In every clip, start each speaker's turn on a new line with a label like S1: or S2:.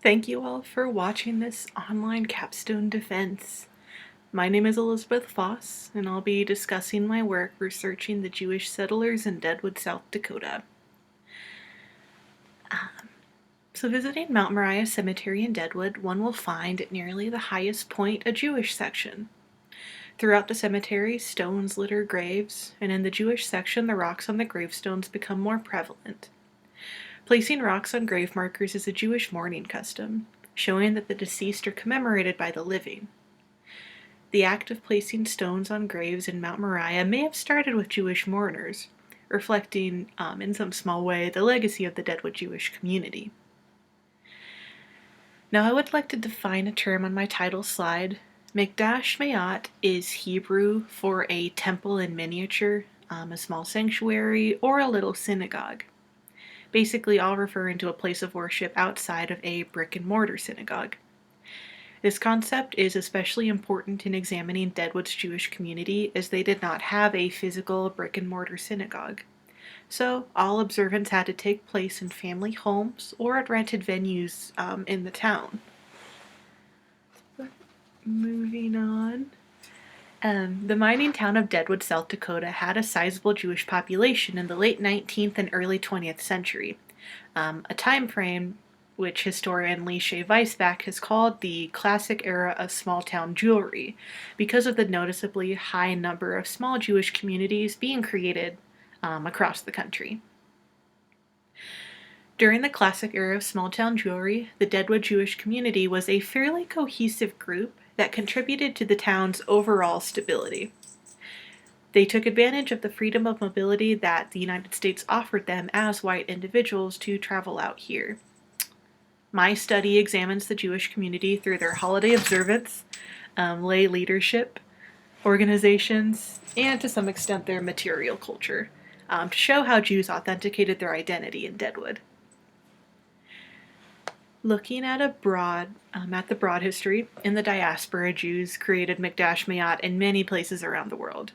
S1: Thank you all for watching this online capstone defense. My name is Elizabeth Foss, and I'll be discussing my work researching the Jewish settlers in Deadwood, South Dakota. So visiting Mount Moriah Cemetery in Deadwood, one will find at nearly the highest point a Jewish section. Throughout the cemetery, stones litter graves, and in the Jewish section, the rocks on the gravestones become more prevalent. Placing rocks on grave markers is a Jewish mourning custom, showing that the deceased are commemorated by the living. The act of placing stones on graves in Mount Moriah may have started with Jewish mourners, reflecting, in some small way, the legacy of the Deadwood Jewish community. Now, I would like to define a term on my title slide. Mikdash Mayat is Hebrew for a temple in miniature, a small sanctuary, or a little synagogue. Basically, all referring to a place of worship outside of a brick-and-mortar synagogue. This concept is especially important in examining Deadwood's Jewish community, as they did not have a physical brick-and-mortar synagogue. So, all observance had to take place in family homes or at rented venues in the town. Moving on. The mining town of Deadwood, South Dakota had a sizable Jewish population in the late 19th and early 20th century, a time frame which historian Lee Shea Weisbach has called the classic era of small-town Jewry, because of the noticeably high number of small Jewish communities being created across the country. During the classic era of small-town Jewry, the Deadwood Jewish community was a fairly cohesive group that contributed to the town's overall stability. They took advantage of the freedom of mobility that the United States offered them as white individuals to travel out here. My study examines the Jewish community through their holiday observance, lay leadership, organizations, and to some extent their material culture, to show how Jews authenticated their identity in Deadwood. Looking at the broad history, in the diaspora, Jews created Mikdash Mayat in many places around the world.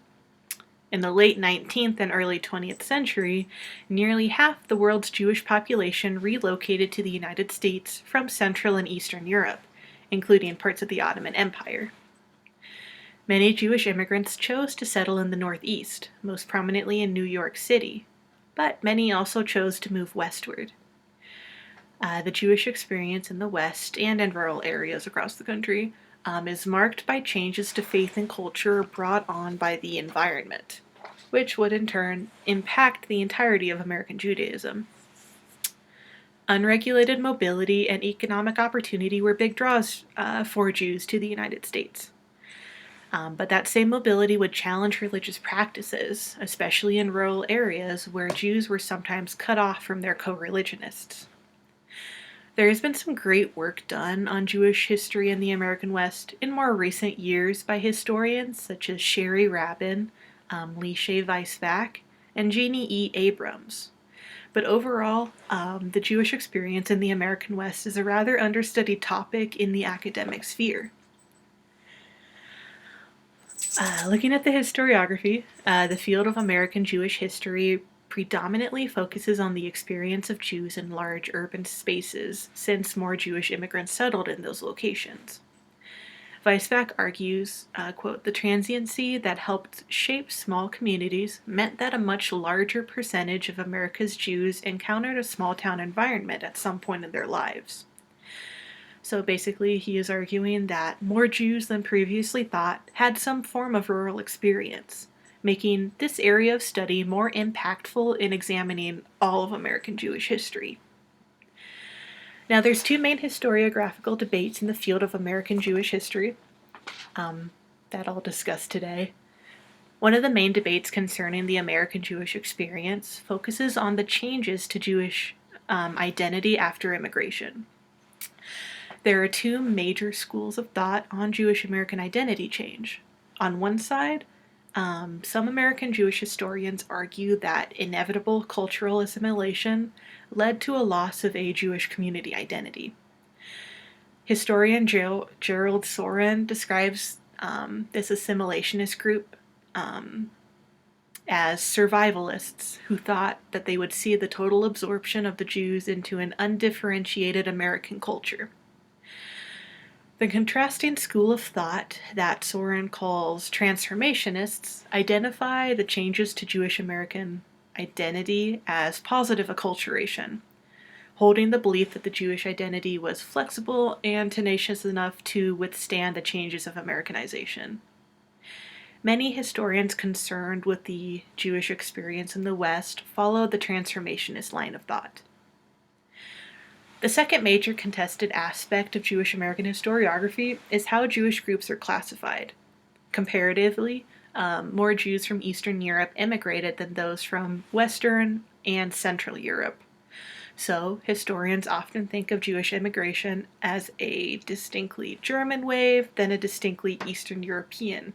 S1: In the late 19th and early 20th century, nearly half the world's Jewish population relocated to the United States from Central and Eastern Europe, including parts of the Ottoman Empire. Many Jewish immigrants chose to settle in the Northeast, most prominently in New York City, but many also chose to move westward. The Jewish experience in the West and in rural areas across the country is marked by changes to faith and culture brought on by the environment, which would in turn impact the entirety of American Judaism. Unregulated mobility and economic opportunity were big draws for Jews to the United States. But that same mobility would challenge religious practices, especially in rural areas where Jews were sometimes cut off from their co-religionists. There has been some great work done on Jewish history in the American West in more recent years by historians such as Sherry Rabin, Lee Shea Weisbach, and Jeannie E. Abrams. But overall, the Jewish experience in the American West is a rather understudied topic in the academic sphere. Looking at the historiography, the field of American Jewish history predominantly focuses on the experience of Jews in large urban spaces, since more Jewish immigrants settled in those locations. Weisbach argues, quote, the transiency that helped shape small communities meant that a much larger percentage of America's Jews encountered a small-town environment at some point in their lives. So basically, he is arguing that more Jews than previously thought had some form of rural experience, making this area of study more impactful in examining all of American Jewish history. Now, there's two main historiographical debates in the field of American Jewish history that I'll discuss today. One of the main debates concerning the American Jewish experience focuses on the changes to Jewish identity after immigration. There are two major schools of thought on Jewish American identity change. On one side, some American Jewish historians argue that inevitable cultural assimilation led to a loss of a Jewish community identity. Historian Gerald Soren describes this assimilationist group as survivalists who thought that they would see the total absorption of the Jews into an undifferentiated American culture. The contrasting school of thought that Soren calls transformationists identify the changes to Jewish American identity as positive acculturation, holding the belief that the Jewish identity was flexible and tenacious enough to withstand the changes of Americanization. Many historians concerned with the Jewish experience in the West follow the transformationist line of thought. The second major contested aspect of Jewish American historiography is how Jewish groups are classified. Comparatively, more Jews from Eastern Europe immigrated than those from Western and Central Europe. So, historians often think of Jewish immigration as a distinctly German wave, then a distinctly Eastern European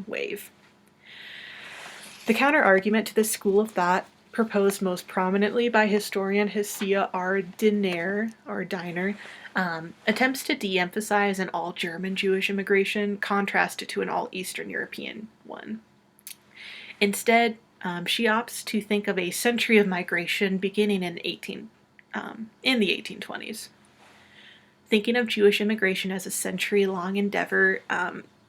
S1: wave. The counter-argument to this school of thought, proposed most prominently by historian Hesea R. Diner, attempts to de-emphasize an all-German Jewish immigration contrasted to an all-Eastern European one. Instead, she opts to think of a century of migration beginning in the 1820s. Thinking of Jewish immigration as a century-long endeavor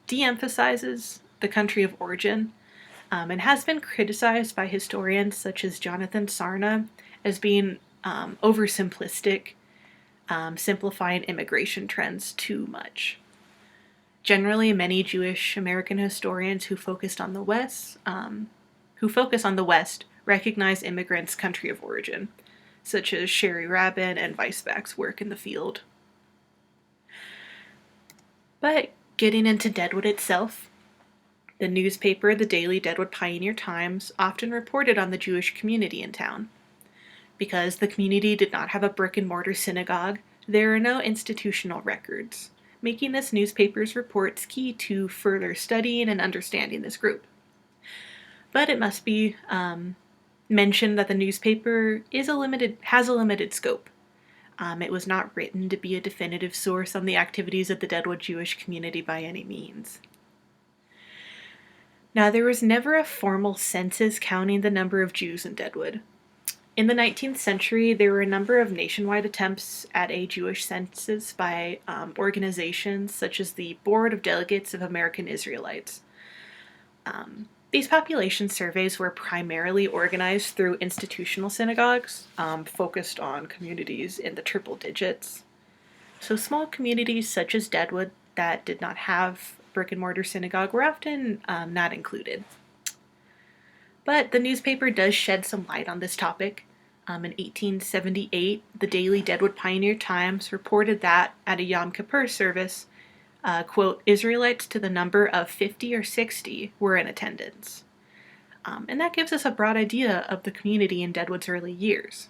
S1: de-emphasizes the country of origin, and has been criticized by historians such as Jonathan Sarna as being oversimplistic, simplifying immigration trends too much. Generally, many Jewish American historians who focus on the West recognize immigrants' country of origin, such as Sherry Rabin and Weisbach's work in the field. But getting into Deadwood itself, the newspaper, the Daily Deadwood Pioneer Times, often reported on the Jewish community in town. Because the community did not have a brick-and-mortar synagogue, there are no institutional records, making this newspaper's reports key to further studying and understanding this group. But it must be mentioned that the newspaper has a limited scope. It was not written to be a definitive source on the activities of the Deadwood Jewish community by any means. Now, there was never a formal census counting the number of Jews in Deadwood. In the 19th century, there were a number of nationwide attempts at a Jewish census by organizations such as the Board of Delegates of American Israelites. These population surveys were primarily organized through institutional synagogues, focused on communities in the triple digits. So small communities such as Deadwood that did not have brick-and-mortar synagogue were often not included. But the newspaper does shed some light on this topic. In 1878, the Daily Deadwood Pioneer Times reported that at a Yom Kippur service, quote, Israelites to the number of 50 or 60 were in attendance. And that gives us a broad idea of the community in Deadwood's early years.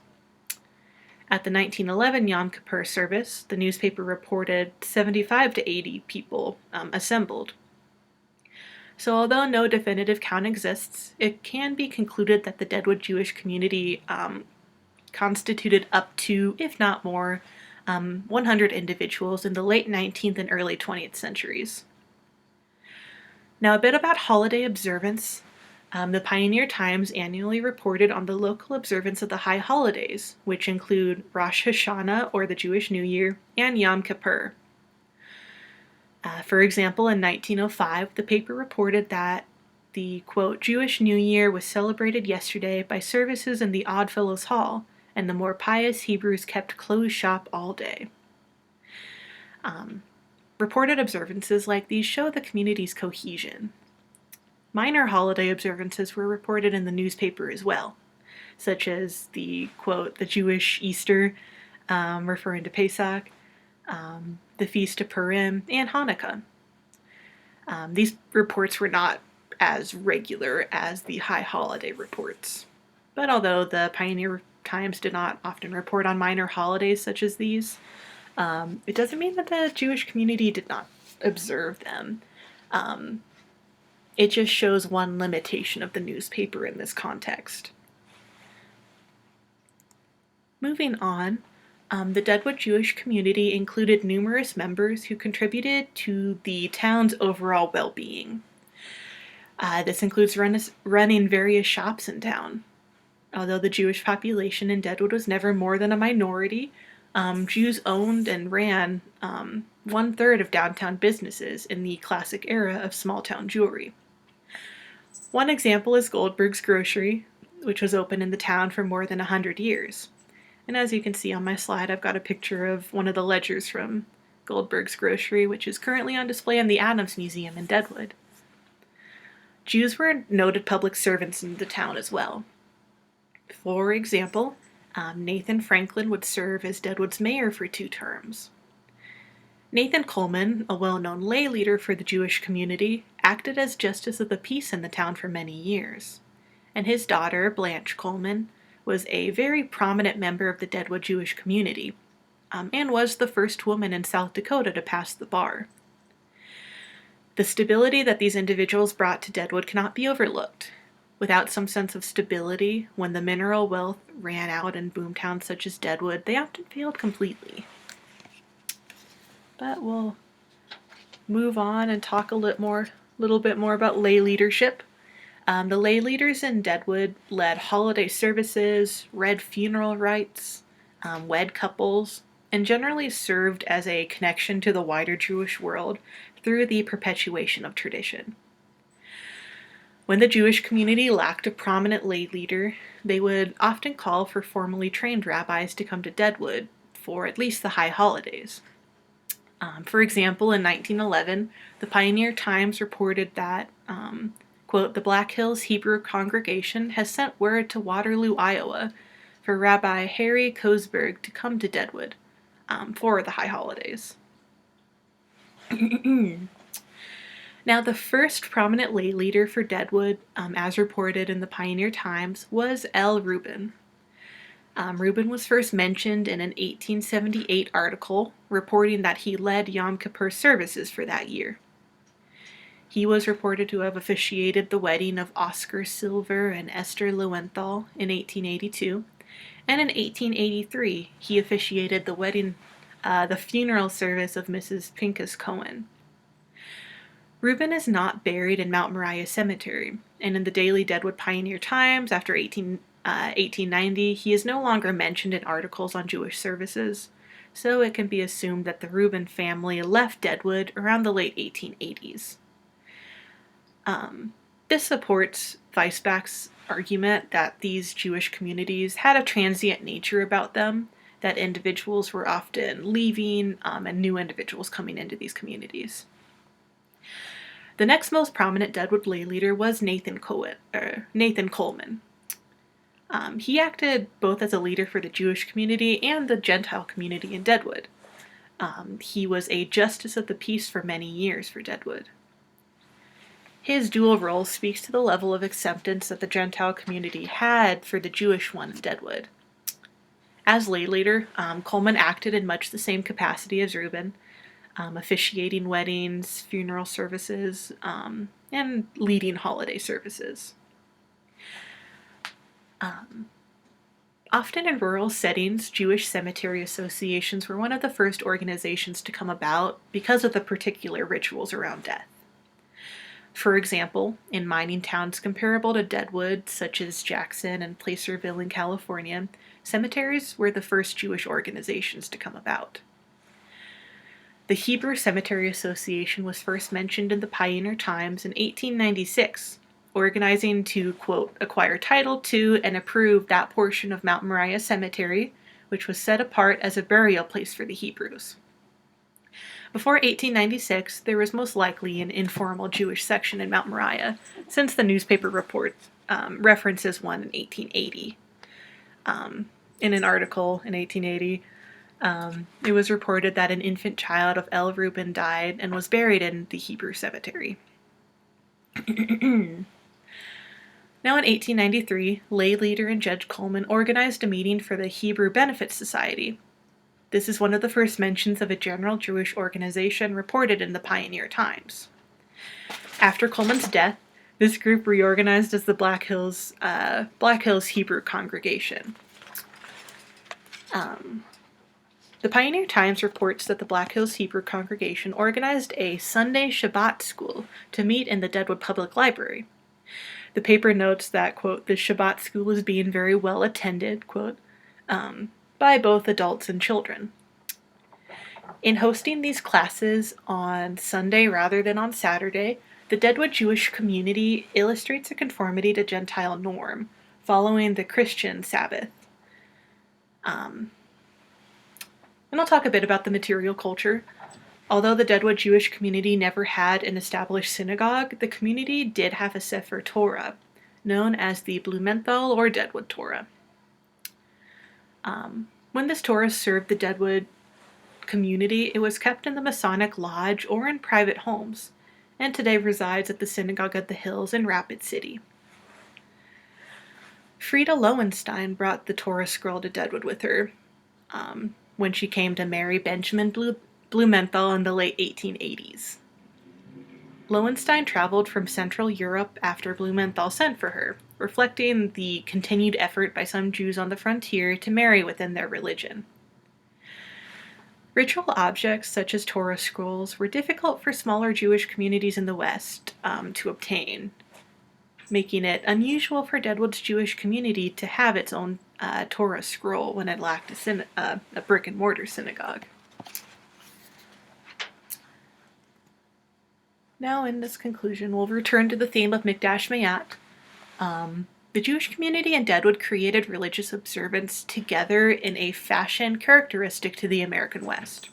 S1: At the 1911 Yom Kippur service, the newspaper reported 75 to 80 people assembled. So although no definitive count exists, it can be concluded that the Deadwood Jewish community constituted up to, if not more, 100 individuals in the late 19th and early 20th centuries. Now a bit about holiday observance. The Pioneer Times annually reported on the local observance of the high holidays, which include Rosh Hashanah, or the Jewish New Year, and Yom Kippur. For example, in 1905, the paper reported that the, quote, Jewish New Year was celebrated yesterday by services in the Oddfellows Hall, and the more pious Hebrews kept closed shop all day. Reported observances like these show the community's cohesion. Minor holiday observances were reported in the newspaper as well, such as the, quote, the Jewish Easter, referring to Pesach, the Feast of Purim, and Hanukkah. These reports were not as regular as the high holiday reports. But although the Pioneer Times did not often report on minor holidays such as these, it doesn't mean that the Jewish community did not observe them. It just shows one limitation of the newspaper in this context. Moving on, the Deadwood Jewish community included numerous members who contributed to the town's overall well-being. This includes running various shops in town. Although the Jewish population in Deadwood was never more than a minority, Jews owned and ran one-third of downtown businesses in the classic era of small-town jewelry. One example is Goldberg's Grocery, which was open in the town for more than 100 years. And as you can see on my slide, I've got a picture of one of the ledgers from Goldberg's Grocery, which is currently on display in the Adams Museum in Deadwood. Jews were noted public servants in the town as well. For example, Nathan Franklin would serve as Deadwood's mayor for 2 terms. Nathan Coleman, a well-known lay leader for the Jewish community, acted as justice of the peace in the town for many years. And his daughter, Blanche Coleman, was a very prominent member of the Deadwood Jewish community, and was the first woman in South Dakota to pass the bar. The stability that these individuals brought to Deadwood cannot be overlooked. Without some sense of stability, when the mineral wealth ran out in boomtowns such as Deadwood, they often failed completely. But we'll move on and talk a little bit more about lay leadership. The lay leaders in Deadwood led holiday services, read funeral rites, wed couples, and generally served as a connection to the wider Jewish world through the perpetuation of tradition. When the Jewish community lacked a prominent lay leader, they would often call for formally trained rabbis to come to Deadwood for at least the high holidays. For example, in 1911, the Pioneer Times reported that, quote, the Black Hills Hebrew congregation has sent word to Waterloo, Iowa, for Rabbi Harry Kosberg to come to Deadwood for the high holidays. Now, the first prominent lay leader for Deadwood, as reported in the Pioneer Times, was L. Rubin. Rubin was first mentioned in an 1878 article reporting that he led Yom Kippur services for that year. He was reported to have officiated the wedding of Oscar Silver and Esther Lowenthal in 1882, and in 1883 he officiated the funeral service of Mrs. Pincus Cohen. Rubin is not buried in Mount Moriah Cemetery, and in the Daily Deadwood Pioneer Times after 1890, he is no longer mentioned in articles on Jewish services, so it can be assumed that the Rubin family left Deadwood around the late 1880s. This supports Weisbach's argument that these Jewish communities had a transient nature about them, that individuals were often leaving and new individuals coming into these communities. The next most prominent Deadwood lay leader was Nathan Coleman. He acted both as a leader for the Jewish community and the Gentile community in Deadwood. He was a justice of the peace for many years for Deadwood. His dual role speaks to the level of acceptance that the Gentile community had for the Jewish one of Deadwood. As lay leader, Coleman acted in much the same capacity as Rubin, officiating weddings, funeral services, and leading holiday services. Often in rural settings, Jewish cemetery associations were one of the first organizations to come about because of the particular rituals around death. For example, in mining towns comparable to Deadwood, such as Jackson and Placerville in California, cemeteries were the first Jewish organizations to come about. The Hebrew Cemetery Association was first mentioned in the Pioneer Times in 1896, organizing to, quote, acquire title to and approve that portion of Mount Moriah Cemetery, which was set apart as a burial place for the Hebrews. Before 1896, there was most likely an informal Jewish section in Mount Moriah, since the newspaper report references one in 1880. In an article in 1880, it was reported that an infant child of L. Rubin died and was buried in the Hebrew cemetery. Now in 1893, lay leader and Judge Coleman organized a meeting for the Hebrew Benefit Society. This is one of the first mentions of a general Jewish organization reported in the Pioneer Times. After Coleman's death, this group reorganized as the Black Hills Hebrew Congregation. The Pioneer Times reports that the Black Hills Hebrew congregation organized a Sunday Shabbat school to meet in the Deadwood Public Library. The paper notes that, quote, the Shabbat school is being very well attended, quote, by both adults and children. In hosting these classes on Sunday rather than on Saturday, the Deadwood Jewish community illustrates a conformity to Gentile norm, following the Christian Sabbath. And I'll talk a bit about the material culture. Although the Deadwood Jewish community never had an established synagogue, the community did have a Sefer Torah, known as the Blumenthal or Deadwood Torah. When this Torah served the Deadwood community, it was kept in the Masonic Lodge or in private homes, and today resides at the Synagogue of the Hills in Rapid City. Frieda Lowenstein brought the Torah scroll to Deadwood with her when she came to marry Benjamin Blumenthal in the late 1880s. Lowenstein traveled from Central Europe after Blumenthal sent for her, reflecting the continued effort by some Jews on the frontier to marry within their religion. Ritual objects such as Torah scrolls were difficult for smaller Jewish communities in the West to obtain, making it unusual for Deadwood's Jewish community to have its own Torah scroll when it lacked a brick-and-mortar synagogue. Now, in this conclusion, we'll return to the theme of Mikdash Mayat. The Jewish community in Deadwood created religious observance together in a fashion characteristic to the American West.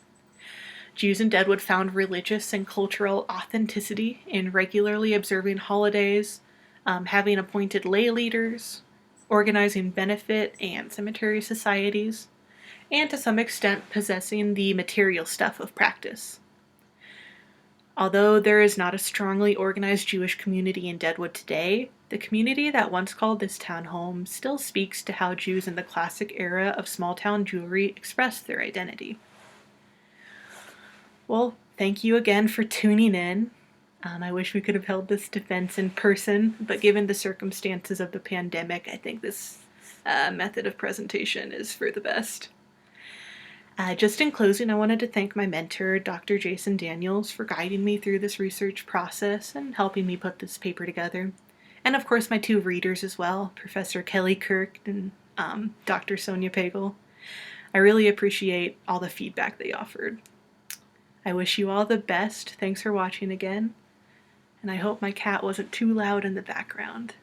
S1: Jews in Deadwood found religious and cultural authenticity in regularly observing holidays, having appointed lay leaders, organizing benefit and cemetery societies, and to some extent possessing the material stuff of practice. Although there is not a strongly organized Jewish community in Deadwood today, the community that once called this town home still speaks to how Jews in the classic era of small-town Jewry expressed their identity. Well, thank you again for tuning in. I wish we could have held this defense in person, but given the circumstances of the pandemic, I think this method of presentation is for the best. Just in closing, I wanted to thank my mentor, Dr. Jason Daniels, for guiding me through this research process and helping me put this paper together. And of course, my two readers as well, Professor Kelly Kirk and Dr. Sonia Pagel. I really appreciate all the feedback they offered. I wish you all the best. Thanks for watching again. And I hope my cat wasn't too loud in the background.